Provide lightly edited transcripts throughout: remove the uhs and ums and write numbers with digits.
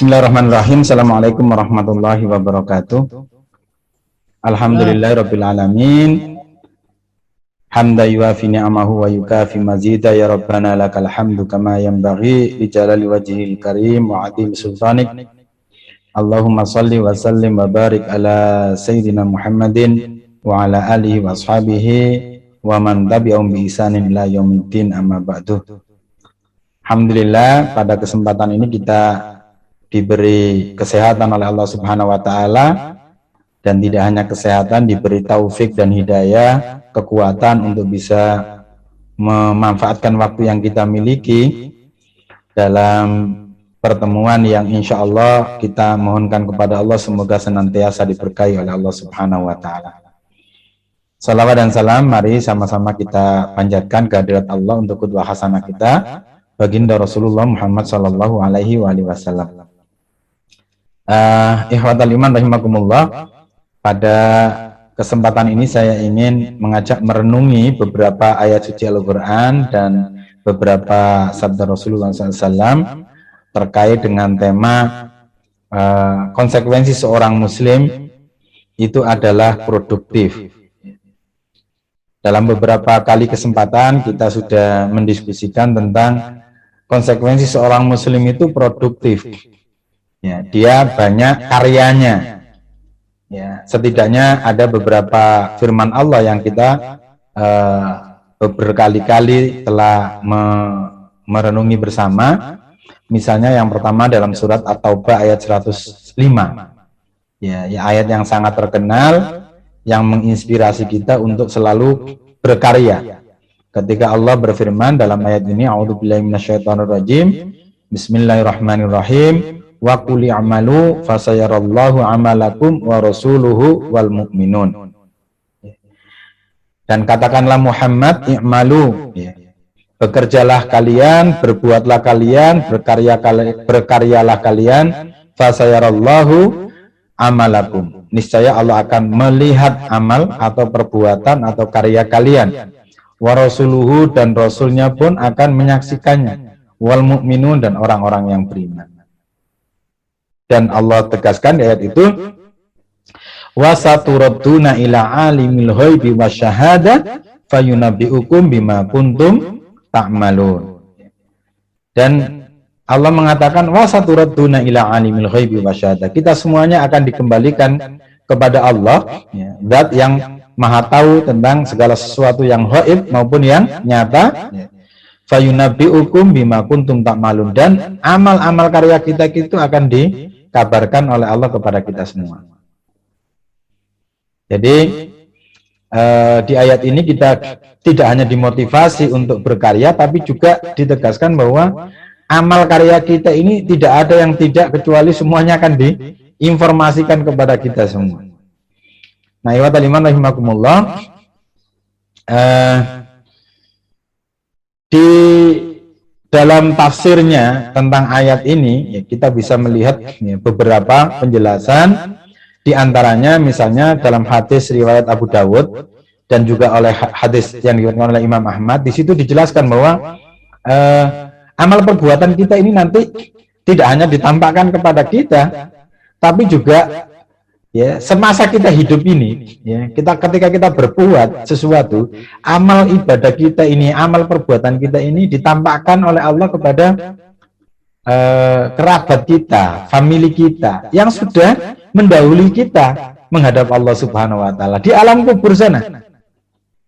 Bismillahirrahmanirrahim. Assalamualaikum warahmatullahi wabarakatuh. Alhamdulillahirabbil alamin. Hamda yuafi ni'amahu wa yukafi mazida ya rabbana lakal hamdu kama yanbaghi li jalali wajhil karim wa adhim sultanik. Allahumma salli wa sallim wa barik ala sayyidina Muhammadin wa ala alihi wa ashabihi wa man tabi'ahum bi ihsanin ila yaumiddin, amma ba'du. Alhamdulillah, pada kesempatan ini kita diberi kesehatan oleh Allah Subhanahu wa Ta'ala, dan tidak hanya kesehatan, diberi taufik dan hidayah, kekuatan untuk bisa memanfaatkan waktu yang kita miliki dalam pertemuan yang insya Allah kita mohonkan kepada Allah semoga senantiasa diberkahi oleh Allah Subhanahu wa Ta'ala. Salawat dan salam mari sama-sama kita panjatkan kehadirat Allah untuk qudwah hasanah kita, baginda Rasulullah Muhammad sallallahu alaihi wasallam. Ikhwatal iman rahimakumullah, pada kesempatan ini saya ingin mengajak merenungi beberapa ayat suci Al-Quran dan beberapa sabda Rasulullah SAW terkait dengan tema konsekuensi seorang muslim itu adalah produktif. Dalam beberapa kali kesempatan kita sudah mendiskusikan tentang konsekuensi seorang muslim itu produktif. Ya, dia banyak karyanya. Ya, setidaknya ada beberapa firman Allah yang kita berkali-kali telah merenungi bersama. Misalnya yang pertama dalam surat At-Taubah ayat 105. Ya, ayat yang sangat terkenal yang menginspirasi kita untuk selalu berkarya. Ketika Allah berfirman dalam ayat ini, a'udzubillahi minasyaitonirrajim, bismillahirrahmanirrahim, wa qul i'malu fasayarallahu amalakum wa rasuluhu wal mu'minun. Dan katakanlah Muhammad, i'malu, ya, bekerjalah kalian, berbuatlah kalian, berkaryalah kalian, fasayarallahu amalakum, niscaya Allah akan melihat amal atau perbuatan atau karya kalian, wa rasuluhu, dan rasulnya pun akan menyaksikannya, wal mu'minun, dan orang-orang yang beriman. Dan Allah tegaskan di ayat itu, wasaturadduna ila alimil ghaibi wasyahada fayunabbiukum bima kuntum ta'malun. Dan Allah mengatakan wasaturadduna ila alimil ghaibi wasyahada, kita semuanya akan dikembalikan kepada Allah, ya, zat yang maha tahu tentang segala sesuatu yang ghaib maupun yang nyata, ya. Fayunabbiukum bima kuntum ta'malun, dan amal-amal karya kita itu akan dikabarkan oleh Allah kepada kita semua. Jadi di ayat ini kita tidak hanya dimotivasi untuk berkarya, tapi juga ditegaskan bahwa amal karya kita ini tidak ada yang tidak, kecuali semuanya akan diinformasikan kepada kita semua. Nah, ikhwatal iman rahimakumullah, di dalam tafsirnya tentang ayat ini, ya, kita bisa melihat, ya, beberapa penjelasan. Di antaranya misalnya dalam hadis riwayat Abu Dawud dan juga oleh hadis yang diriwayatkan oleh Imam Ahmad, di situ dijelaskan bahwa amal perbuatan kita ini nanti tidak hanya ditampakkan kepada kita, tapi juga, ya, semasa kita hidup ini, ya, ketika kita berbuat sesuatu, amal ibadah kita ini, amal perbuatan kita ini ditampakkan oleh Allah kepada kerabat kita, famili kita yang sudah mendahului kita menghadap Allah Subhanahu wa Ta'ala di alam kubur sana.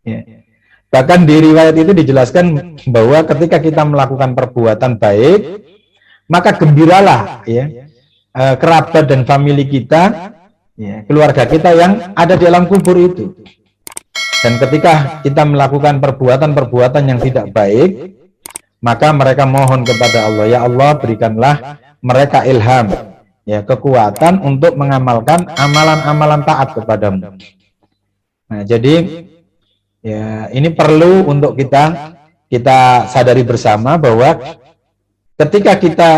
Ya. Bahkan di riwayat itu dijelaskan bahwa ketika kita melakukan perbuatan baik, maka gembiralah, ya, kerabat dan famili kita, ya, keluarga kita yang ada di alam kubur itu. Dan ketika kita melakukan perbuatan-perbuatan yang tidak baik, maka mereka mohon kepada Allah, ya Allah, berikanlah mereka ilham, ya, kekuatan untuk mengamalkan amalan-amalan taat kepadamu. Nah, jadi, ya, ini perlu untuk kita sadari bersama bahwa ketika kita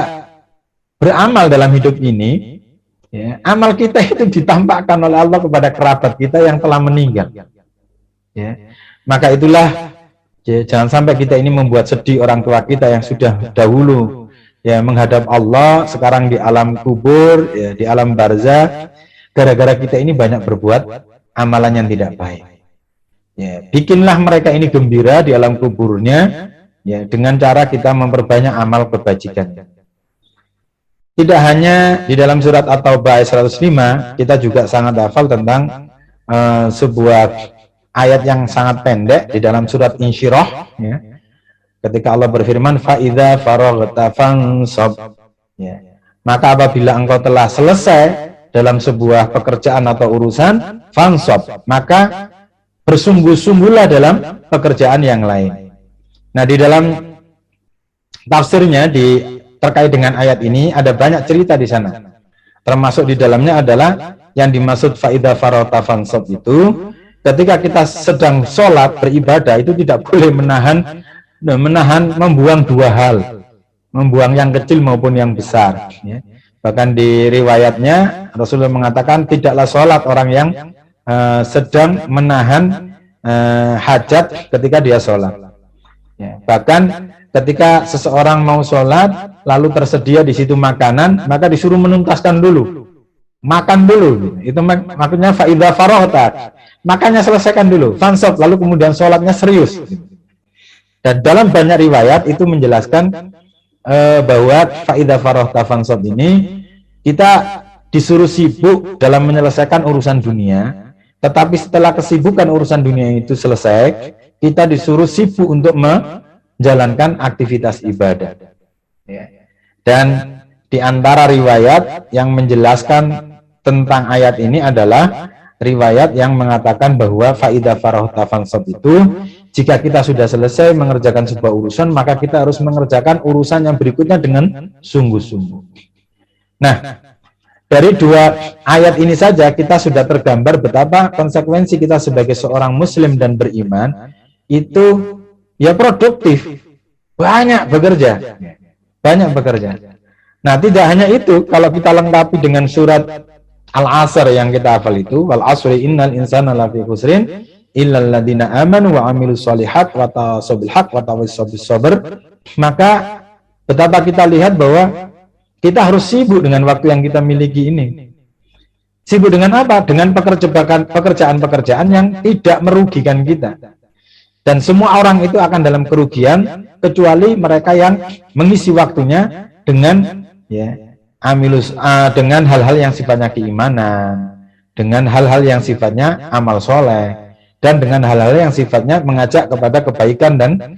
beramal dalam hidup ini, ya, amal kita itu ditampakkan oleh Allah kepada kerabat kita yang telah meninggal. Ya. Maka itulah, ya, jangan sampai kita ini membuat sedih orang tua kita yang sudah dahulu ya menghadap Allah sekarang di alam kubur, ya, di alam barzah, gara-gara kita ini banyak berbuat amalan yang tidak baik. Ya, bikinlah mereka ini gembira di alam kuburnya, ya, dengan cara kita memperbanyak amal kebajikan. Tidak hanya di dalam surat At-Taubah ayat 105, kita juga sangat hafal tentang sebuah ayat yang sangat pendek di dalam surat Insyirah, ya. Ketika Allah berfirman, "Fa'idza faraghta fansab." Ya. Maka apabila engkau telah selesai dalam sebuah pekerjaan atau urusan, fansab, maka bersungguh-sungguhlah dalam pekerjaan yang lain. Nah, di dalam tafsirnya terkait dengan ayat ini ada banyak cerita di sana. Termasuk di dalamnya adalah yang dimaksud fa'idza faraghta fansab itu, ketika kita sedang sholat beribadah itu tidak boleh menahan membuang dua hal, membuang yang kecil maupun yang besar, ya. Bahkan di riwayatnya Rasulullah mengatakan tidaklah sholat orang yang sedang menahan hajat ketika dia sholat, ya. Bahkan ketika seseorang mau sholat lalu tersedia di situ makanan, maka disuruh menuntaskan dulu, makan dulu, itu maksudnya fa'idza faraghta, makannya selesaikan dulu, fansab, lalu kemudian sholatnya serius. Dan dalam banyak riwayat itu menjelaskan bahwa fa'idza faraghta fansab ini kita disuruh sibuk dalam menyelesaikan urusan dunia, tetapi setelah kesibukan urusan dunia itu selesai, kita disuruh sibuk untuk menjalankan aktivitas ibadah, ya. Dan di antara riwayat yang menjelaskan tentang ayat ini adalah riwayat yang mengatakan bahwa fa'idza faraghta fansab itu, jika kita sudah selesai mengerjakan sebuah urusan, maka kita harus mengerjakan urusan yang berikutnya dengan sungguh-sungguh. Nah, dari dua ayat ini saja kita sudah tergambar betapa konsekuensi kita sebagai seorang muslim dan beriman itu ya produktif, banyak bekerja. Nah, tidak hanya itu, kalau kita lengkapi dengan surat Al-Asr yang kita hafal itu, wal asri innal insana lafi khusrin illal ladzina amanu wa amilus sholihat wa tawassaw bil haqq wa tawassaw bis sabr, maka betapa kita lihat bahwa kita harus sibuk dengan waktu yang kita miliki ini. Sibuk dengan apa? Dengan pekerjaan-pekerjaan yang tidak merugikan kita. Dan semua orang itu akan dalam kerugian kecuali mereka yang mengisi waktunya dengan dengan hal-hal yang sifatnya keimanan, dengan hal-hal yang sifatnya amal soleh, dan dengan hal-hal yang sifatnya mengajak kepada kebaikan dan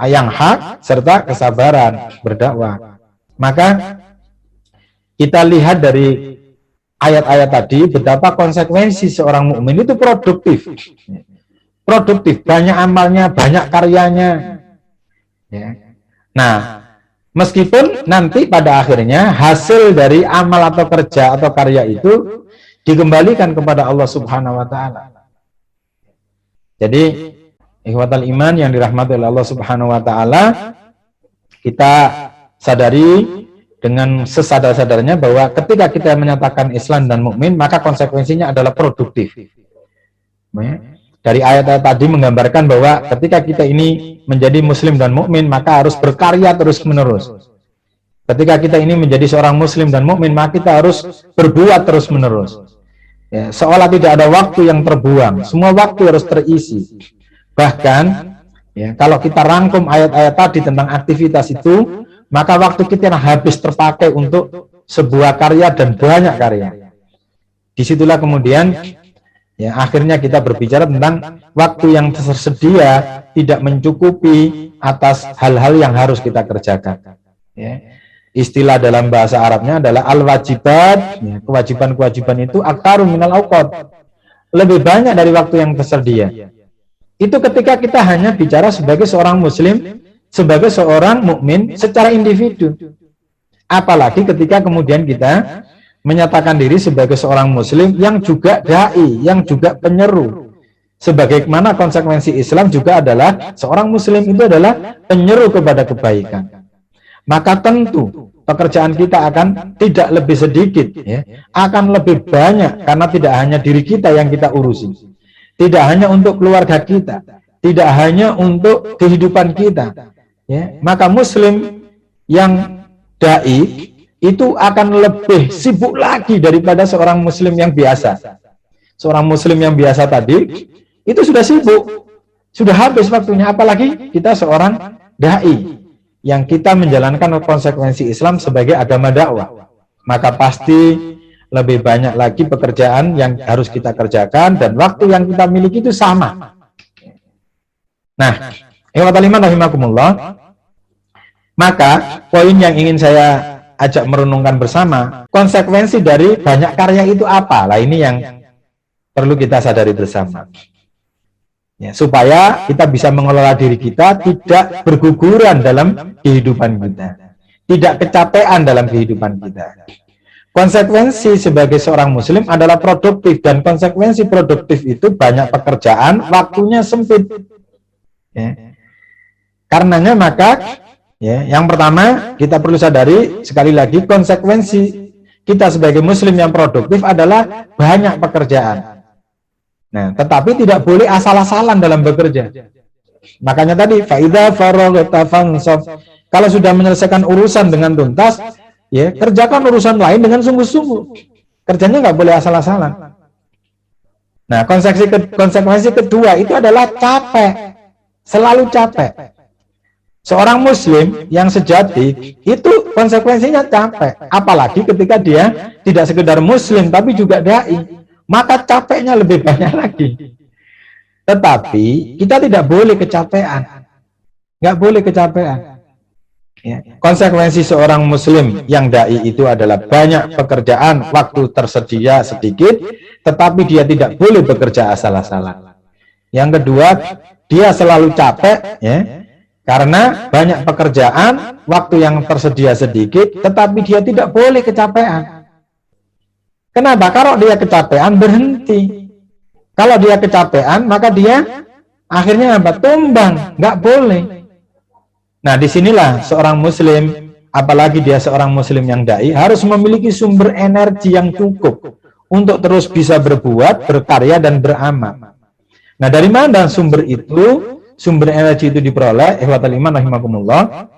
yang hak serta kesabaran berdakwah. Maka kita lihat dari ayat-ayat tadi betapa konsekuensi seorang mukmin itu produktif, banyak amalnya, banyak karyanya, ya. Nah, meskipun nanti pada akhirnya hasil dari amal atau kerja atau karya itu dikembalikan kepada Allah Subhanahu wa Ta'ala. Jadi, ikhwatal iman yang dirahmati oleh Allah Subhanahu wa Ta'ala, kita sadari dengan sesadar-sadarnya bahwa ketika kita menyatakan Islam dan mukmin, maka konsekuensinya adalah produktif. Dari ayat-ayat tadi menggambarkan bahwa ketika kita ini menjadi muslim dan mukmin, maka harus berkarya terus-menerus. Ketika kita ini menjadi seorang muslim dan mukmin, maka kita harus berbuat terus-menerus. Ya, seolah tidak ada waktu yang terbuang, semua waktu harus terisi. Bahkan, ya, kalau kita rangkum ayat-ayat tadi tentang aktivitas itu, maka waktu kita habis terpakai untuk sebuah karya dan banyak karya. Disitulah kemudian, ya, akhirnya kita berbicara tentang waktu yang tersedia tidak mencukupi atas hal-hal yang harus kita kerjakan. Ya. Istilah dalam bahasa Arabnya adalah al-wajibat, ya, kewajiban-kewajiban itu aktaru minal awqat, lebih banyak dari waktu yang tersedia. Itu ketika kita hanya bicara sebagai seorang muslim, sebagai seorang mukmin secara individu. Apalagi ketika kemudian kita menyatakan diri sebagai seorang muslim yang juga dai, yang juga penyeru. Sebagaimana konsekuensi Islam juga adalah seorang muslim itu adalah penyeru kepada kebaikan. Maka tentu pekerjaan kita akan tidak lebih sedikit, ya, akan lebih banyak, karena tidak hanya diri kita yang kita urusi, tidak hanya untuk keluarga kita, tidak hanya untuk kehidupan kita, ya. Maka muslim yang dai itu akan lebih sibuk lagi daripada seorang muslim yang biasa. Seorang muslim yang biasa tadi itu sudah sibuk, sudah habis waktunya, apalagi kita seorang dai yang kita menjalankan konsekuensi Islam sebagai agama dakwah. Maka pasti lebih banyak lagi pekerjaan yang harus kita kerjakan dan waktu yang kita miliki itu sama. Nah, ikhwatal iman rahimakumullah, maka poin yang ingin saya ajak merenungkan bersama, konsekuensi dari banyak karya itu apa? Lah ini yang perlu kita sadari bersama. Ya, supaya kita bisa mengelola diri kita tidak berguguran dalam kehidupan kita, tidak kecapean dalam kehidupan kita. Konsekuensi sebagai seorang muslim adalah produktif, dan konsekuensi produktif itu banyak pekerjaan, waktunya sempit. Ya. Karenanya maka ya, yang pertama kita perlu sadari sekali lagi, konsekuensi kita sebagai muslim yang produktif adalah banyak pekerjaan. Nah, tetapi tidak boleh asal-asalan dalam bekerja. Makanya tadi faida faraghta fansab, kalau sudah menyelesaikan urusan dengan tuntas, ya kerjakan urusan lain dengan sungguh-sungguh. Kerjanya nggak boleh asal-asalan. Nah, konsekuensi kedua itu adalah capek, selalu capek. Seorang muslim yang sejati itu konsekuensinya capek, apalagi ketika dia tidak sekedar muslim tapi juga dai, maka capeknya lebih banyak lagi. Tetapi kita tidak boleh kecapean, nggak boleh kecapean. Ya. Konsekuensi seorang muslim yang dai itu adalah banyak pekerjaan, waktu tersedia sedikit, tetapi dia tidak boleh bekerja asal-asalan. Yang kedua, dia selalu capek, ya, karena banyak pekerjaan, waktu yang tersedia sedikit, tetapi dia tidak boleh kecapean. Kenapa? Kalau dia kecapean, berhenti. Kalau dia kecapean, maka dia akhirnya apa? Tumbang, nggak boleh. Nah, disinilah seorang muslim, apalagi dia seorang muslim yang dai, harus memiliki sumber energi yang cukup untuk terus bisa berbuat, berkarya, dan beramal. Nah, dari mana sumber itu? Sumber energi itu diperoleh, ikhwatal iman rahimakumullah.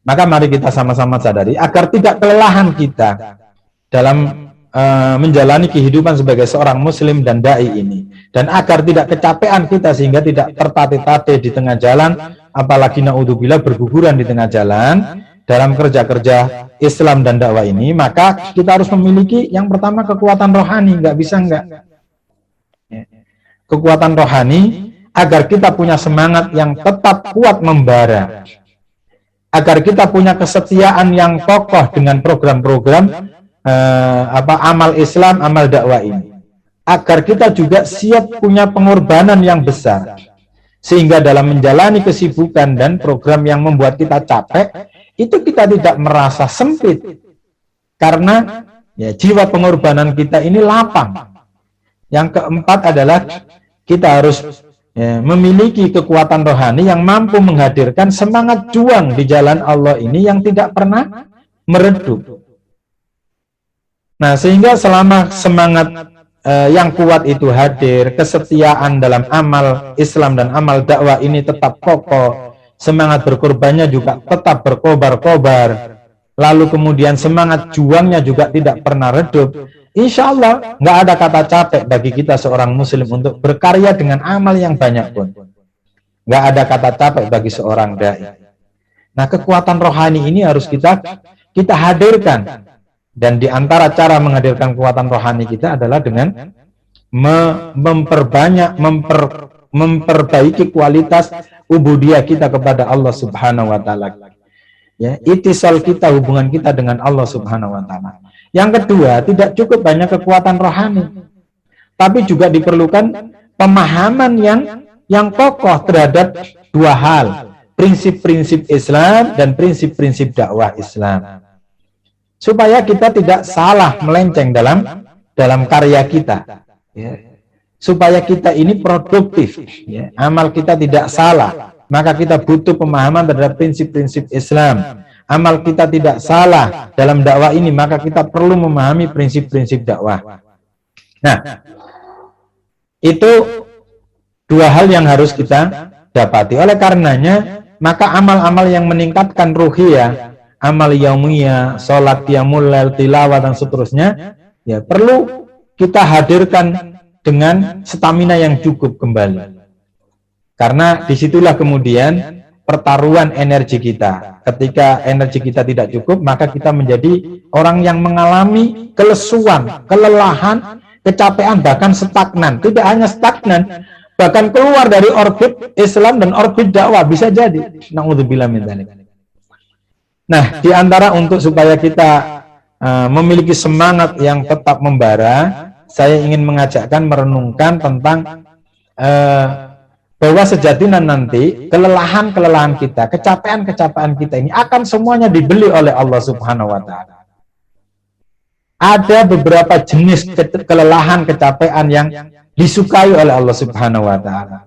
Maka mari kita sama-sama sadari agar tidak kelelahan kita dalam menjalani kehidupan sebagai seorang muslim dan dai ini, dan agar tidak kecapean kita sehingga tidak tertatih-tatih di tengah jalan, apalagi naudzubillah berguguran di tengah jalan dalam kerja-kerja Islam dan dakwah ini. Maka kita harus memiliki yang pertama kekuatan rohani, nggak bisa enggak. Kekuatan rohani agar kita punya semangat yang tetap kuat membara, agar kita punya kesetiaan yang kokoh dengan program-program amal Islam, amal dakwah ini, agar kita juga siap punya pengorbanan yang besar, sehingga dalam menjalani kesibukan dan program yang membuat kita capek, itu kita tidak merasa sempit, karena ya, jiwa pengorbanan kita ini lapang. Yang keempat adalah kita harus memiliki kekuatan rohani yang mampu menghadirkan semangat juang di jalan Allah ini yang tidak pernah meredup. Nah, sehingga selama semangat yang kuat itu hadir, kesetiaan dalam amal Islam dan amal dakwah ini tetap kokoh, semangat berkorbannya juga tetap berkobar-kobar, lalu kemudian semangat juangnya juga tidak pernah redup, insya Allah nggak ada kata capek bagi kita seorang muslim untuk berkarya dengan amal yang banyak pun. Nggak ada kata capek bagi seorang dai. Nah, kekuatan rohani ini harus kita hadirkan. Dan di antara cara menghadirkan kekuatan rohani kita adalah dengan memperbaiki kualitas ubudiyah kita kepada Allah Subhanahu wa taala. Ya, itisal kita, hubungan kita dengan Allah Subhanahu wa taala. Yang kedua, tidak cukup banyak kekuatan rohani, tapi juga diperlukan pemahaman yang kokoh terhadap dua hal, prinsip-prinsip Islam dan prinsip-prinsip dakwah Islam. Supaya kita tidak salah melenceng dalam karya kita, ya. Supaya kita ini produktif, ya. Amal kita tidak salah, maka kita butuh pemahaman terhadap prinsip-prinsip Islam. Amal kita tidak salah dalam dakwah ini, maka kita perlu memahami prinsip-prinsip dakwah. Nah, itu dua hal yang harus kita dapati. Oleh karenanya, maka amal-amal yang meningkatkan ruhiyah, amal yaumiyah, sholat qiyamul lail, tilawah dan seterusnya, ya perlu kita hadirkan dengan stamina yang cukup kembali. Karena disitulah kemudian pertaruhan energi kita. Ketika energi kita tidak cukup, maka kita menjadi orang yang mengalami kelesuan, kelelahan, kecapean, bahkan stagnan. Tidak hanya stagnan, bahkan keluar dari orbit Islam dan orbit dakwah bisa jadi. Na'udzubillah min dzalik. Nah, di antara untuk supaya kita memiliki semangat yang tetap membara, saya ingin mengajakkan merenungkan tentang bahwa sejatinya nanti kelelahan-kelelahan kita, kecapean-kecapean kita ini akan semuanya dibeli oleh Allah Subhanahu wa Ta'ala. Ada beberapa jenis kelelahan, kecapean yang disukai oleh Allah Subhanahu wa Ta'ala.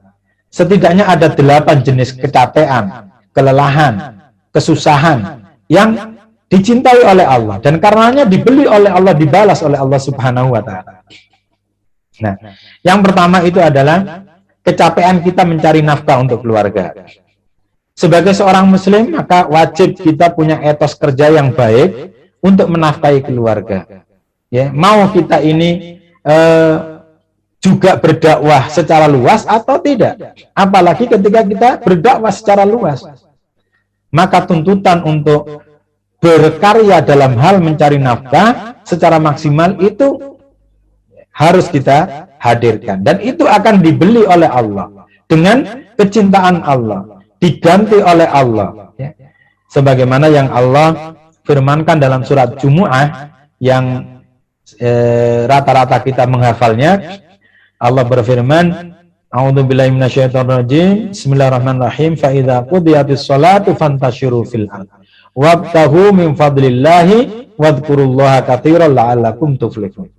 Setidaknya ada 8 jenis kecapean, kelelahan, kesusahan yang dicintai oleh Allah dan karenanya dibeli oleh Allah, dibalas oleh Allah Subhanahu wa Ta'ala. Nah, yang pertama itu adalah kecapean kita mencari nafkah untuk keluarga. Sebagai seorang muslim, maka wajib kita punya etos kerja yang baik untuk menafkahi keluarga. Ya, mau kita ini juga berdakwah secara luas atau tidak. Apalagi ketika kita berdakwah secara luas. Maka tuntutan untuk berkarya dalam hal mencari nafkah secara maksimal itu harus kita hadirkan, dan itu akan dibeli oleh Allah dengan kecintaan Allah, diganti oleh Allah, ya. Sebagaimana yang Allah firmankan dalam surat Jumu'ah yang rata-rata kita menghafalnya. Allah berfirman, A'udzubillahi minasyaitonirrajim, Bismillahirrahmanirrahim, fa idza qudiyatis shalatu fantashiru fil ardh wabtaghu min fadlillahi wadhkurullaha katsiran la'allakum tuflihun.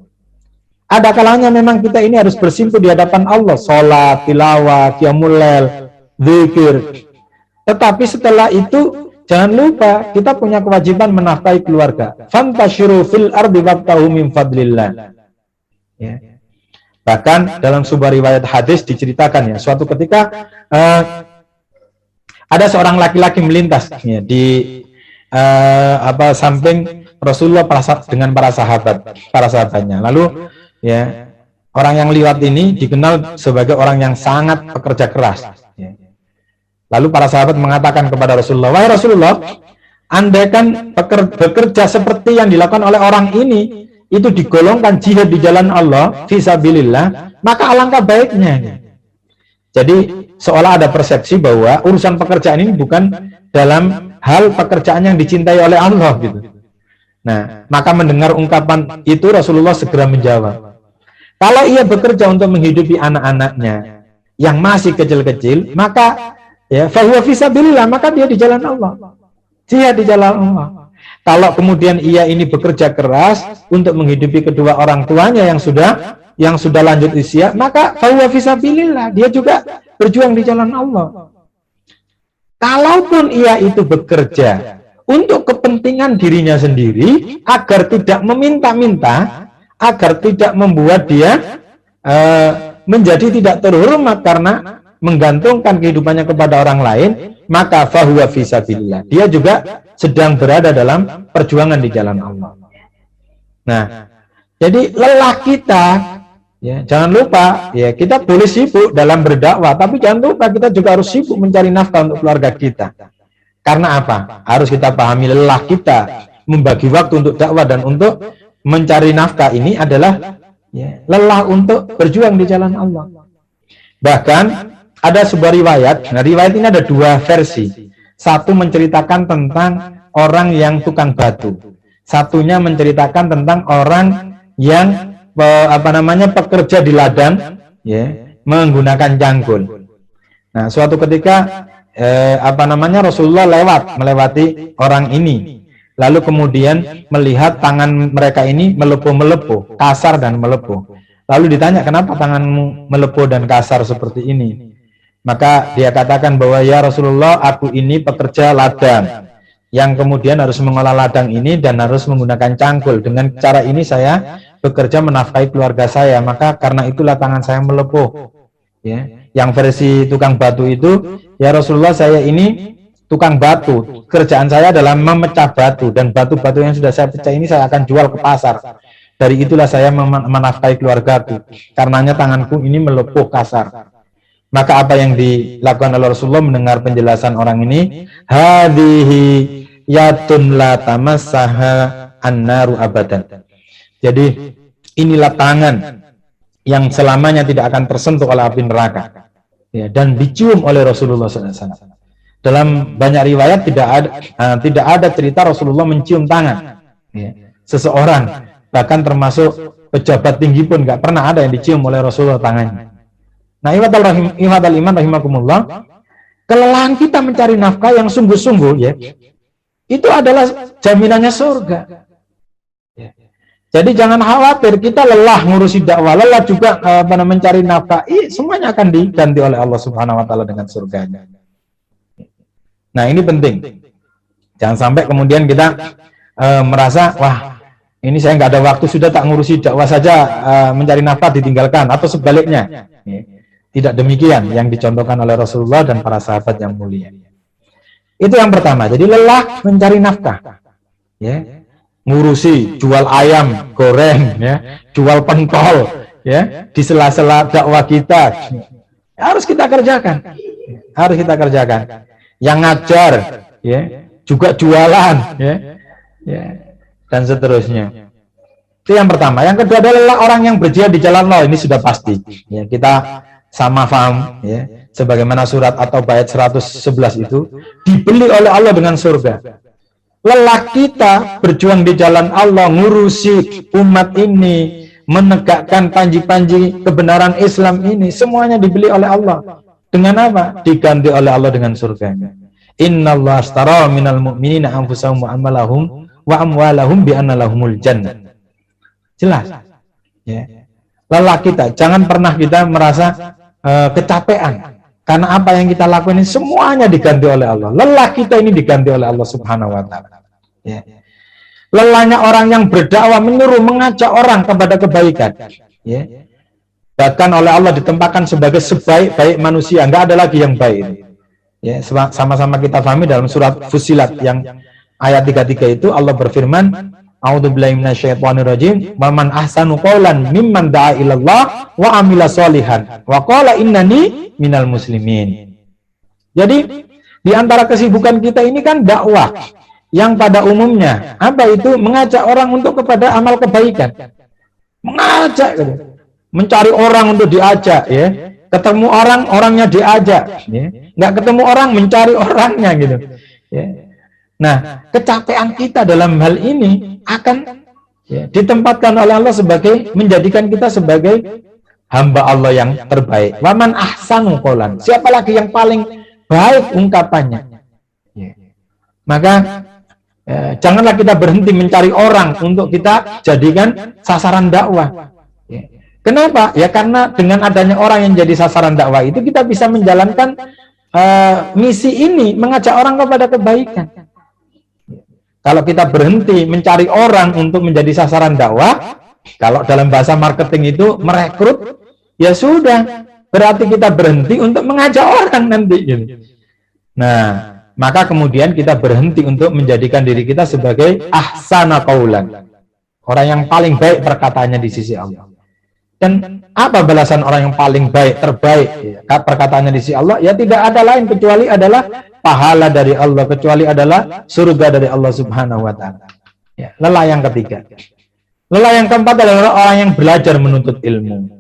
Ada kalanya memang kita ini harus bersimpuh di hadapan Allah, sholat, tilawah, qiyamul lail, zikir. Tetapi setelah itu jangan lupa kita punya kewajiban menafkahi keluarga. Fantashiru fil ardi wabtaghu min fadlillah. Ya. Bahkan dalam sebuah riwayat hadis diceritakan, ya, suatu ketika ada seorang laki-laki melintas, ya, di samping Rasulullah dengan para sahabatnya. Lalu, ya, orang yang liwat ini dikenal sebagai orang yang sangat pekerja keras. Ya. Lalu para sahabat mengatakan kepada Rasulullah, wahai Rasulullah, andaikan bekerja seperti yang dilakukan oleh orang ini itu digolongkan jihad di jalan Allah, fisabilillah, maka alangkah baiknya. Jadi seolah ada persepsi bahwa urusan pekerjaan ini bukan dalam hal pekerjaan yang dicintai oleh Allah gitu. Nah, maka mendengar ungkapan itu Rasulullah segera menjawab, kalau ia bekerja untuk menghidupi anak-anaknya yang masih kecil-kecil, maka ya fahuwa fisabilillah, maka dia di jalan Allah, jihad di jalan Allah. Kalau kemudian ia ini bekerja keras untuk menghidupi kedua orang tuanya yang sudah lanjut usia, maka fahuwa fisabilillah, dia juga berjuang di jalan Allah. Kalaupun ia itu bekerja untuk kepentingan dirinya sendiri, agar tidak meminta-minta, agar tidak membuat dia menjadi tidak terhormat karena menggantungkan kehidupannya kepada orang lain, maka fahuwa fisabilillah, dia juga sedang berada dalam perjuangan di jalan Allah. Nah, jadi lelah kita, ya, jangan lupa, ya, kita boleh sibuk dalam berdakwah, tapi jangan lupa kita juga harus sibuk mencari nafkah untuk keluarga kita. Karena apa? Harus kita pahami lelah kita membagi waktu untuk dakwah dan untuk mencari nafkah ini adalah, ya, lelah untuk berjuang di jalan Allah. Bahkan ada sebuah riwayat. Nah, riwayat ini ada 2 versi. Satu menceritakan tentang orang yang tukang batu. Satunya menceritakan tentang orang yang pekerja di ladang, ya, menggunakan cangkul. Nah, suatu ketika Rasulullah melewati orang ini, lalu kemudian melihat tangan mereka ini melepuh-melepuh, kasar dan melepuh. Lalu ditanya, kenapa tanganmu melepuh dan kasar seperti ini? Maka dia katakan bahwa, ya Rasulullah, aku ini pekerja ladang yang kemudian harus mengolah ladang ini dan harus menggunakan cangkul. Dengan cara ini saya bekerja menafkahi keluarga saya, maka karena itulah tangan saya melepuh. Ya. Yang versi tukang batu itu, ya Rasulullah, saya ini tukang batu. Kerjaan saya adalah memecah batu, dan batu-batu yang sudah saya pecah ini saya akan jual ke pasar. Dari itulah saya menafkahi keluargaku. Karenanya tanganku ini melepuh kasar. Maka apa yang dilakukan oleh Rasulullah mendengar penjelasan orang ini, hadhihi yatun la tamassaha annaru abadan. Jadi inilah tangan yang selamanya tidak akan tersentuh oleh api neraka, ya, dan dicium oleh Rasulullah SAW. Dalam banyak riwayat tidak ada cerita Rasulullah mencium tangan, ya, seseorang, bahkan termasuk pejabat tinggi pun nggak pernah ada yang dicium oleh Rasulullah tangannya. Nah, ihwatal iman rahimakumullah, kelelahan kita mencari nafkah yang sungguh-sungguh, ya, itu adalah jaminannya surga. Ya. Jadi jangan khawatir kita lelah ngurusi dakwah, lelah juga mencari nafkah, semuanya akan diganti oleh Allah Subhanahu wa taala dengan surganya. Nah, ini penting. Jangan sampai kemudian kita merasa, wah, ini saya nggak ada waktu, sudah tak ngurusi dakwah saja, mencari nafkah ditinggalkan, atau sebaliknya. Tidak demikian yang dicontohkan oleh Rasulullah dan para sahabat yang mulia. Itu yang pertama. Jadi lelah mencari nafkah, ya, ngurusi jual ayam goreng, ya, jual pentol, ya, di sela-sela dakwah kita, harus kita kerjakan, harus kita kerjakan. Yang ngajar, ya, juga jualan, ya, dan seterusnya. Itu yang pertama. Yang kedua adalah orang yang berjihad di jalan Allah. Ini sudah pasti, ya, kita sama paham, ya, sebagaimana surat atau ayat 111 itu dibeli oleh Allah dengan surga. Lelah kita berjuang di jalan Allah, ngurusi umat ini, menegakkan panji-panji kebenaran Islam ini, semuanya dibeli oleh Allah. Dengan apa? Diganti oleh Allah dengan surganya. Innallaha ashtara minal mu'minina anfusahum wa amwalahum bi anna lahumul jannah. Jelas, ya. Lelah kita, jangan pernah kita merasa kecapean, karena apa yang kita lakukan ini semuanya diganti oleh Allah. Lelah kita ini diganti oleh Allah Subhanahu wa taala, ya. Lelahnya orang yang berdakwah, menyuruh, mengajak orang kepada kebaikan, ya, bahkan oleh Allah ditempatkan sebagai sebaik-baik manusia, nggak ada lagi yang baik, ya. Sama-sama kita pahami dalam surat Fussilat yang ayat 33 itu Allah berfirman, a'udzubillahi minasyaitonirrajim, wa man ahsanu qawlan mimman da'a ilallah wa amila sholihan wa qala innani minal muslimin. Jadi di antara kesibukan kita ini kan dakwah, yang pada umumnya apa itu? Mengajak orang untuk kepada amal kebaikan, mengajak, mencari orang untuk diajak, ya, ketemu orang, orangnya diajak, ya, nggak ketemu orang, mencari orangnya, gitu, ya. Nah, kecapean kita dalam hal ini akan, ya, ditempatkan oleh Allah sebagai menjadikan kita sebagai hamba Allah yang terbaik. Waman ahsanu qolan, siapa lagi yang paling baik ungkapannya, ya. Maka janganlah kita berhenti mencari orang untuk kita jadikan sasaran dakwah, ya. Kenapa? Ya karena dengan adanya orang yang jadi sasaran dakwah itu kita bisa menjalankan misi ini, mengajak orang kepada kebaikan. Kalau kita berhenti mencari orang untuk menjadi sasaran dakwah, kalau dalam bahasa marketing itu merekrut, ya sudah, berarti kita berhenti untuk mengajak orang nanti, gitu. Nah, maka kemudian kita berhenti untuk menjadikan diri kita sebagai ahsana qaulan, orang yang paling baik perkataannya di sisi Allah. Dan apa balasan orang yang paling baik, terbaik, ya, perkataannya di sisi Allah? Ya tidak ada lain kecuali adalah pahala dari Allah, kecuali adalah surga dari Allah Subhanahu wa taala. Ya, lelah yang ketiga. Lelah yang keempat adalah orang yang belajar menuntut ilmu.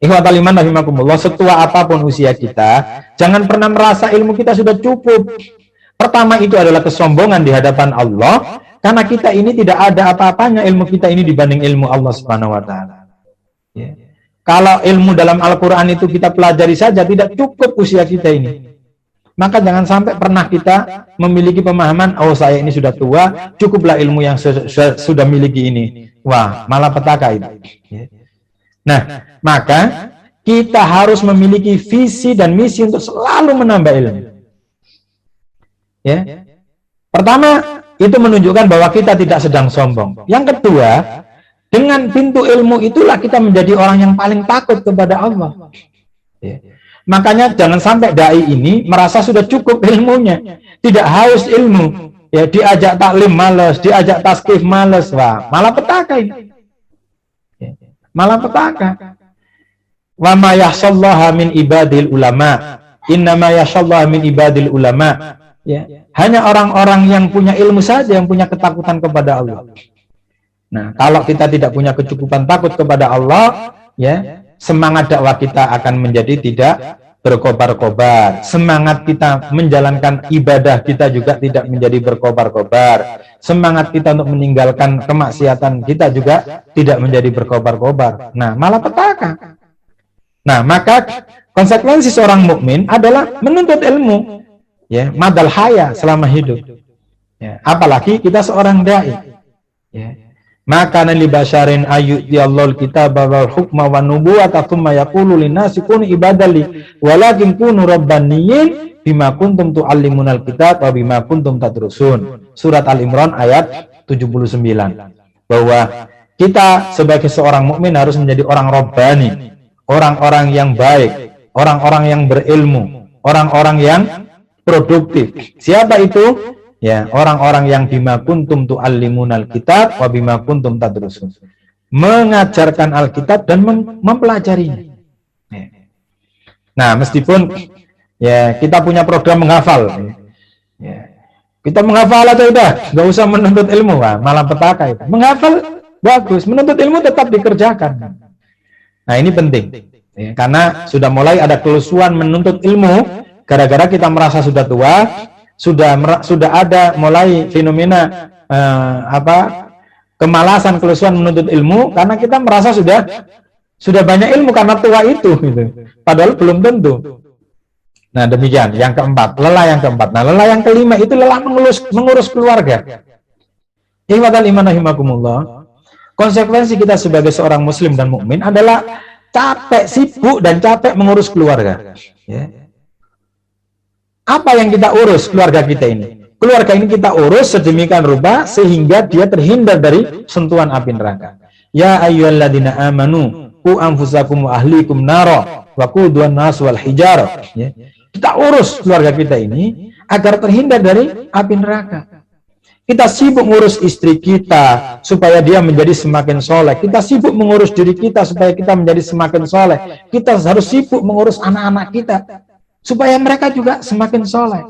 Ikhwatal iman rahimakumullah, setua apapun usia kita, jangan pernah merasa ilmu kita sudah cukup. Pertama itu adalah kesombongan di hadapan Allah, karena kita ini tidak ada apa-apanya ilmu kita ini dibanding ilmu Allah Subhanahu wa taala. Ya. Kalau ilmu dalam Al-Quran itu kita pelajari saja tidak cukup usia kita ini, maka jangan sampai pernah kita memiliki pemahaman, oh saya ini sudah tua, cukuplah ilmu yang sudah miliki ini. Wah, malah petaka itu, ya. Nah, maka kita harus memiliki visi dan misi untuk selalu menambah ilmu, ya. Pertama, itu menunjukkan bahwa kita tidak sedang sombong. Yang kedua, dengan pintu ilmu itulah kita menjadi orang yang paling takut kepada Allah, ya. Makanya jangan sampai dai ini merasa sudah cukup ilmunya, tidak haus ilmu. Ya, diajak taklim males, diajak taskif males, wah, malah petaka ini. Malah petaka. Wa ma yahsallaha min ibadil ulama. Innama yahsallaha min ibadil ulama. Ya, hanya orang-orang yang punya ilmu saja yang punya ketakutan kepada Allah. Nah, kalau kita tidak punya kecukupan takut kepada Allah, ya, semangat dakwah kita akan menjadi tidak berkobar-kobar. Semangat kita menjalankan ibadah kita juga tidak menjadi berkobar-kobar. Semangat kita untuk meninggalkan kemaksiatan kita juga tidak menjadi berkobar-kobar. Nah, malah petaka. Nah, maka konsekuensi seorang mukmin adalah menuntut ilmu, ya, madal haya selama hidup. Ya, apalagi kita seorang dai. Ya. Maka nali basyarin ayyudiyallahul kitaba wal hukma wan nubuwata tsumma yaqulu linnasi kunu ibadali walakin kunu rabbaniyin bima kuntum tuallimunal kitab wa bima kuntum tadrusun. Surat Al-Imran ayat 79. Bahwa kita sebagai seorang mukmin harus menjadi orang rabbani, orang-orang yang baik, orang-orang yang berilmu, orang-orang yang produktif. Siapa itu? Ya, orang-orang yang bima kuntum tuallimunal kitab wa bima kuntum tadrusun. Mengajarkan Alkitab dan mempelajarinya. Ya. Nah, meskipun ya kita punya program menghafal. Ya. Kita menghafal atau udah, nggak usah menuntut ilmu, wah, malah petaka itu. Menghafal bagus, menuntut ilmu tetap dikerjakan. Nah, ini penting. Ya, karena sudah mulai ada kelusuan menuntut ilmu gara-gara kita merasa sudah tua. Sudah ada mulai fenomena kemalasan, kelusuan menuntut ilmu karena kita merasa sudah banyak ilmu karena tua itu gitu. Padahal belum tentu. Nah, demikian yang keempat, lelah yang keempat. Nah, lelah yang kelima itu lelah mengurus keluarga. Ikhwatal iman rahimakumullah. Konsekuensi kita sebagai seorang muslim dan mukmin adalah capek, sibuk dan capek mengurus keluarga. Ya. Apa yang kita urus keluarga kita ini? Keluarga ini kita urus sedemikian rupa sehingga dia terhindar dari sentuhan api neraka. Ya ayyuhalladzina amanu qu anfusakum wa ahlikum nara wa quduwan nas wal hijarah. Ya. Kita urus keluarga kita ini agar terhindar dari api neraka. Kita sibuk mengurus istri kita supaya dia menjadi semakin soleh. Kita sibuk mengurus diri kita supaya kita menjadi semakin soleh. Kita harus sibuk mengurus anak-anak kita supaya mereka juga semakin soleh.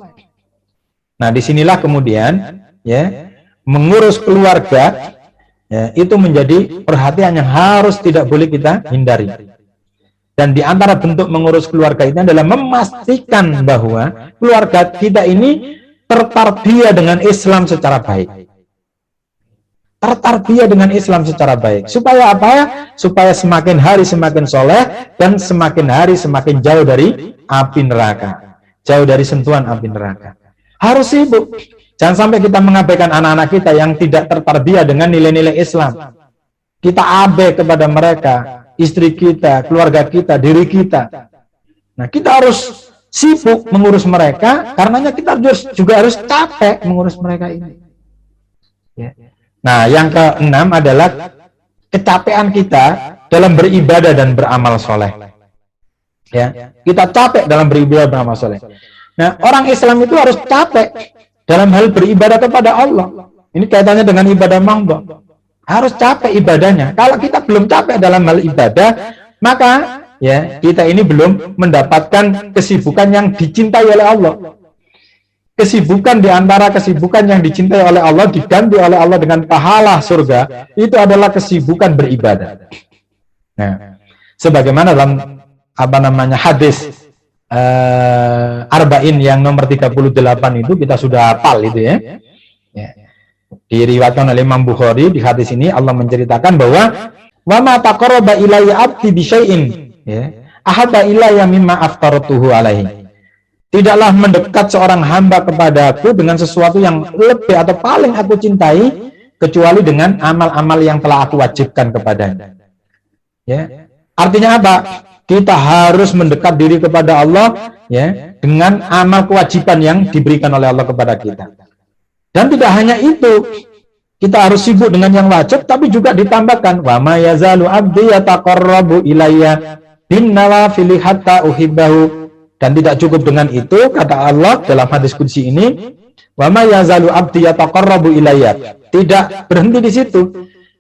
Nah, disinilah kemudian ya mengurus keluarga ya, itu menjadi perhatian yang harus tidak boleh kita hindari. Dan di antara bentuk mengurus keluarga itu adalah memastikan bahwa keluarga kita ini tertarbiyah dengan Islam secara baik. Tertarbiyah dengan Islam secara baik. Supaya apa ya? Supaya semakin hari semakin soleh dan semakin hari semakin jauh dari api neraka, jauh dari sentuhan api neraka. Harus sibuk. Jangan sampai kita mengabaikan anak-anak kita yang tidak tertarbiyah dengan nilai-nilai Islam. Kita abai kepada mereka, istri kita, keluarga kita, diri kita. Nah, kita harus sibuk mengurus mereka, karenanya kita juga harus capek mengurus mereka ini. Ya. Nah, yang keenam adalah kecapean kita dalam beribadah dan beramal soleh. Ya, kita capek dalam beribadah beramal soleh. Nah, orang Islam itu harus capek dalam hal beribadah kepada Allah. Ini kaitannya dengan ibadah mahdoh. Harus capek ibadahnya. Kalau kita belum capek dalam hal ibadah, maka ya kita ini belum mendapatkan kesibukan yang dicintai oleh Allah. Kesibukan di antara kesibukan yang dicintai oleh Allah diganti oleh Allah dengan pahala surga, itu adalah kesibukan beribadah. Nah, sebagaimana dalam hadis Arba'in yang nomor 38 itu kita sudah hafal itu ya. Diriwayatkan oleh Imam Bukhari. Di hadis ini Allah menceritakan bahwa wa ma taqarraba ilayya 'abdi bi syai'in ahabba ilayya mimma aftaratuhu alaihi. Tidaklah mendekat seorang hamba kepadaku dengan sesuatu yang lebih atau paling aku cintai kecuali dengan amal-amal yang telah aku wajibkan kepadanya. Ya. Artinya apa? Kita harus mendekat diri kepada Allah ya dengan amal kewajiban yang diberikan oleh Allah kepada kita. Dan tidak hanya itu, kita harus sibuk dengan yang wajib, tapi juga ditambahkan wa ma yazalu abdi yataqarrabu ilayya bin nawafil hatta uhibbahu Dan tidak cukup dengan itu, kata Allah dalam hadis qudsi ini, wa ma yazalu abdi yataqarrabu ilayya. Tidak berhenti di situ.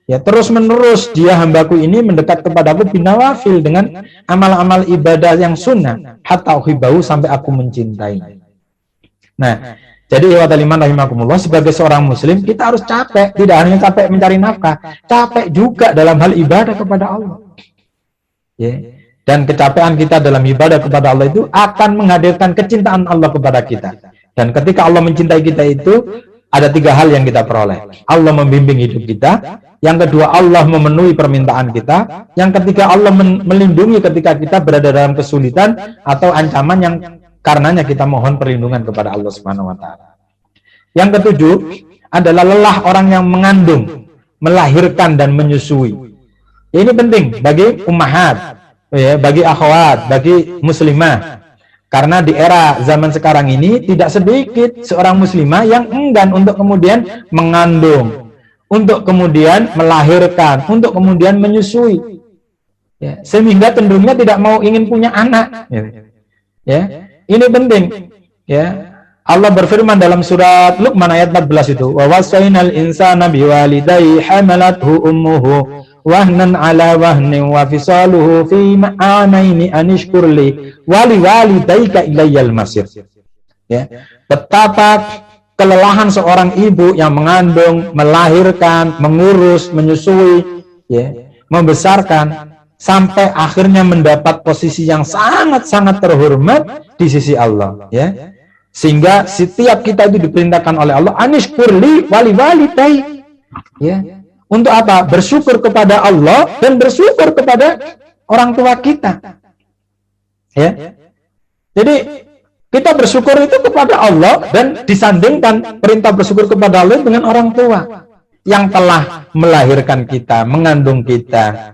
Ya, terus-menerus dia hambaku ini mendekat kepadaku binawafil dengan amal-amal ibadah yang sunnah hatta uhibbahu, sampai aku mencintai. Nah, jadi ya iman rahimakumullah, sebagai seorang muslim kita harus capek, tidak hanya capek mencari nafkah, capek juga dalam hal ibadah kepada Allah. Ya. Dan kecapean kita dalam ibadah kepada Allah itu akan menghadirkan kecintaan Allah kepada kita. Dan ketika Allah mencintai kita itu, ada 3 hal yang kita peroleh. Allah membimbing hidup kita. Yang kedua, Allah memenuhi permintaan kita. Yang ketiga, Allah melindungi ketika kita berada dalam kesulitan atau ancaman yang karenanya kita mohon perlindungan kepada Allah Subhanahu wa taala. Yang ketujuh adalah lelah orang yang mengandung, melahirkan dan menyusui. Ini penting bagi ummahat, ya, bagi akhwat, bagi muslimah. Karena di era zaman sekarang ini tidak sedikit seorang muslimah yang enggan untuk kemudian mengandung, untuk kemudian melahirkan, untuk kemudian menyusui. Ya, sehingga cenderungnya tidak mau ingin punya anak. Ya, ini penting. Ya, Allah berfirman dalam surat Luqman ayat 14 itu, wa wasainal insana biwalidayhi hamalathu ummuhu wahnan ala wahnin wa fisaluhu fi ma'anaini anishkurli wali walidayka ilayyal masir. Ya, betapa kelelahan seorang ibu yang mengandung, melahirkan, mengurus, menyusui, ya, membesarkan sampai akhirnya mendapat posisi yang sangat-sangat terhormat di sisi Allah, ya. Sehingga setiap kita itu diperintahkan oleh Allah anishkurli wali walidayka, ya. Untuk apa? Bersyukur kepada Allah dan bersyukur kepada orang tua kita. Ya. Jadi kita bersyukur itu kepada Allah dan disandingkan perintah bersyukur kepada Allah dengan orang tua yang telah melahirkan kita, mengandung kita.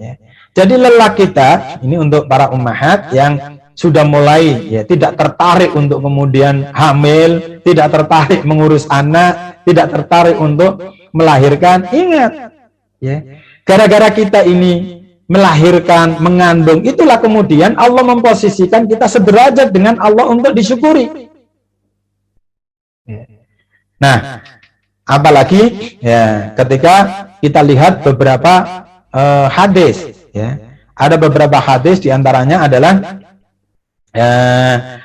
Ya. Jadi lelah kita ini untuk para ummahat yang sudah mulai ya tidak tertarik untuk kemudian hamil, tidak tertarik mengurus anak, tidak tertarik untuk melahirkan. Ingat, ya, gara-gara kita ini melahirkan, mengandung, itulah kemudian Allah memposisikan kita sederajat dengan Allah untuk disyukuri. Nah, apalagi ya ketika kita lihat beberapa hadis, ya, ada beberapa hadis diantaranya adalah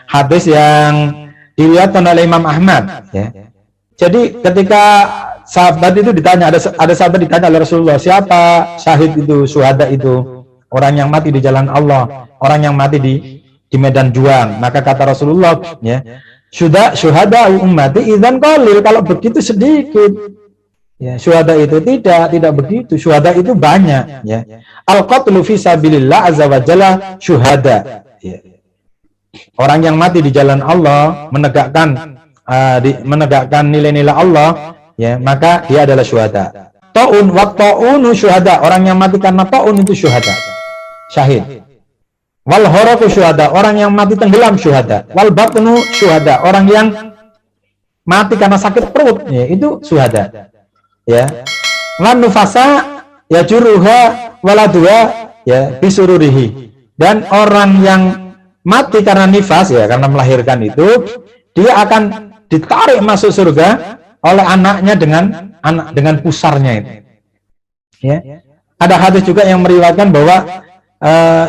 hadis yang diriwayatkan oleh Imam Ahmad. Ya. Jadi ketika sahabat itu ditanya, ada sahabat ditanya oleh Rasulullah, siapa syahid itu, syuhada itu, orang yang mati di jalan Allah, orang yang mati di medan juang. Maka kata Rasulullah, ya, syuhada ummati idzan qalil, kalau begitu sedikit. Ya, syuhada itu tidak begitu. Syuhada itu banyak, ya. Al-qatlu fi sabilillah azza wa jalla syuhada. Ya. Orang yang mati di jalan Allah menegakkan nilai-nilai Allah, ya, maka dia adalah syuhada. Ta'un wa ta'unu syuhada, orang yang mati karena ta'un itu syuhada, syahid. Wal haraku syuhada, orang yang mati tenggelam syuhada. Wal batnu syuhada, orang yang mati karena sakit perut, ya, itu syuhada. Ya. Wan nufasa ya juruha waladuha ya bisururihi. Dan orang yang mati karena nifas, ya, karena melahirkan itu, dia akan ditarik masuk surga oleh anaknya dengan pusarnya itu. Ya. Ada hadis juga yang meriwayatkan bahwa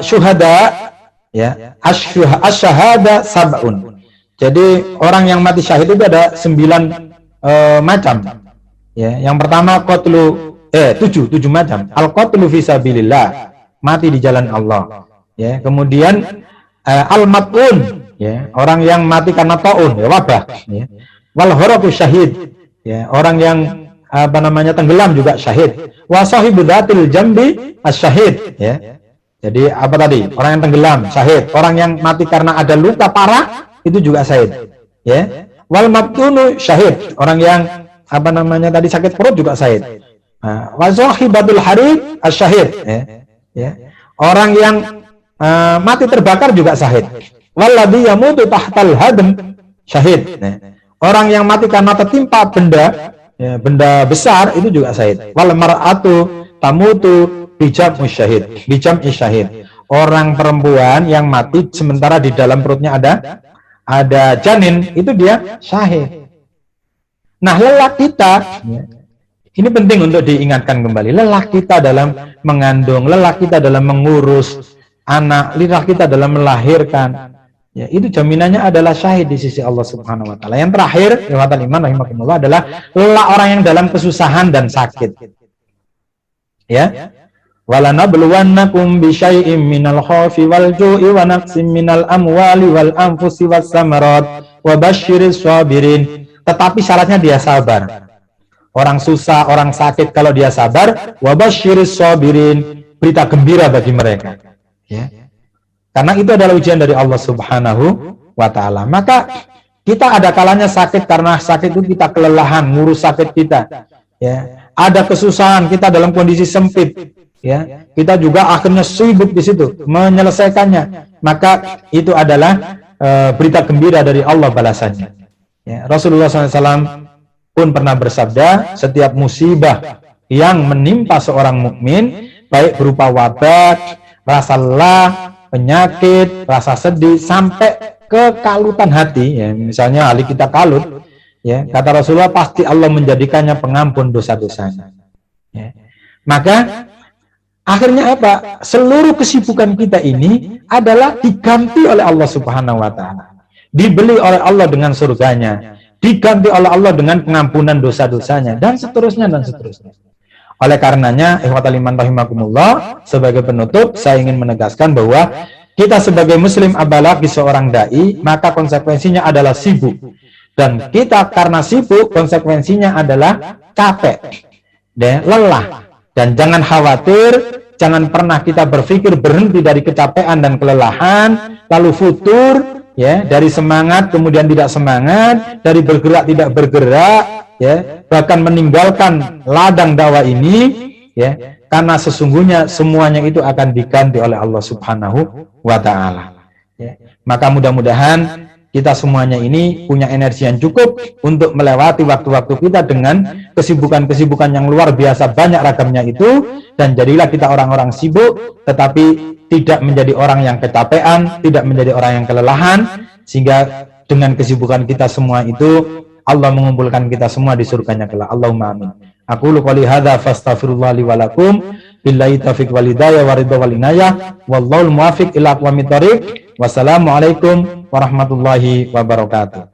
syuhada, ya, asyhada sab'un. Jadi orang yang mati syahid itu ada 9 macam. Ya, yang pertama tujuh macam. Al-qatlu fi sabilillah, mati di jalan Allah. Ya, kemudian al-mat'un, ya, orang yang mati karena taun, ya, wabah, ya. Wal haraku syahid, ya, orang yang tenggelam juga syahid. Wa sahibu dzatil jambi asyahid, ya. Jadi apa tadi? Orang yang tenggelam syahid, orang yang mati karena ada luka parah itu juga syahid, ya. Wal mabtunu syahid, orang yang tadi sakit perut juga syahid. Wa sahibatul harid asyahid, ya. Orang yang mati terbakar juga syahid. Walladzi yamutu tahtal hadm syahid. Orang yang mati karena tertimpa benda, ya, benda besar itu juga syahid. Wal mar'atu tamutu bijam'i syahid. orang perempuan yang mati sementara di dalam perutnya ada janin, itu dia syahid. Nah, lelah kita, ini penting untuk diingatkan kembali, lelah kita dalam mengandung, lelah kita dalam mengurus anak, lelah kita dalam melahirkan, ya, itu jaminannya adalah syahid di sisi Allah Subhanahu wa taala. Yang terakhir, ikhwatal iman rahimakumullah, adalah lelah orang yang dalam kesusahan dan sakit. Ya. Walanabluwannakum bisyai'im minal khaufi wal ju'i wa naqsim minal amwali wal anfusi was samarat wa basyiris sabirin. Tetapi syaratnya dia sabar. Orang susah, orang sakit, kalau dia sabar, wa basyiris sabirin, berita gembira bagi mereka. Ya. Karena itu adalah ujian dari Allah Subhanahu wa taala. Maka kita ada kalanya sakit, karena sakit itu kita kelelahan ngurus sakit kita. Ya. Ada kesusahan, kita dalam kondisi sempit. Ya, kita juga akhirnya sibuk di situ menyelesaikannya, maka itu adalah berita gembira dari Allah balasannya. Ya, Rasulullah SAW pun pernah bersabda, setiap musibah yang menimpa seorang mukmin, baik berupa wabah, rasa lelah, penyakit, rasa sedih, sampai kekalutan hati, ya, misalnya hati kita kalut, ya, kata Rasulullah, pasti Allah menjadikannya pengampun dosa-dosanya. Ya. Maka akhirnya apa? Seluruh kesibukan kita ini adalah diganti oleh Allah Subhanahu wa taala. Dibeli oleh Allah dengan surganya, diganti oleh Allah dengan pengampunan dosa-dosanya, dan seterusnya dan seterusnya. Oleh karenanya, ikhwatal iman rahimakumullah, sebagai penutup saya ingin menegaskan bahwa kita sebagai muslim, apalagi seorang dai, maka konsekuensinya adalah sibuk. Dan kita karena sibuk, konsekuensinya adalah capek dan lelah. Dan jangan khawatir, jangan pernah kita berpikir berhenti dari kecapean dan kelelahan, lalu futur, ya, dari semangat kemudian tidak semangat, dari bergerak tidak bergerak, ya, bahkan meninggalkan ladang dakwah ini, ya, karena sesungguhnya semuanya itu akan diganti oleh Allah Subhanahu wa taala. Ya. Maka mudah-mudahan kita semuanya ini punya energi yang cukup untuk melewati waktu-waktu kita dengan kesibukan-kesibukan yang luar biasa banyak ragamnya itu, dan jadilah kita orang-orang sibuk tetapi tidak menjadi orang yang kecapean, tidak menjadi orang yang kelelahan, sehingga dengan kesibukan kita semua itu Allah mengumpulkan kita semua di surganya kelak. Allahumma amin. Aku qouli hadza fastaghfirullah li wa lakum billahi taufiq wal hidayah wa ridha wal inayah wallahul muwaffiq ila aqwamit thoriq. Wassalamualaikum warahmatullahi wabarakatuh.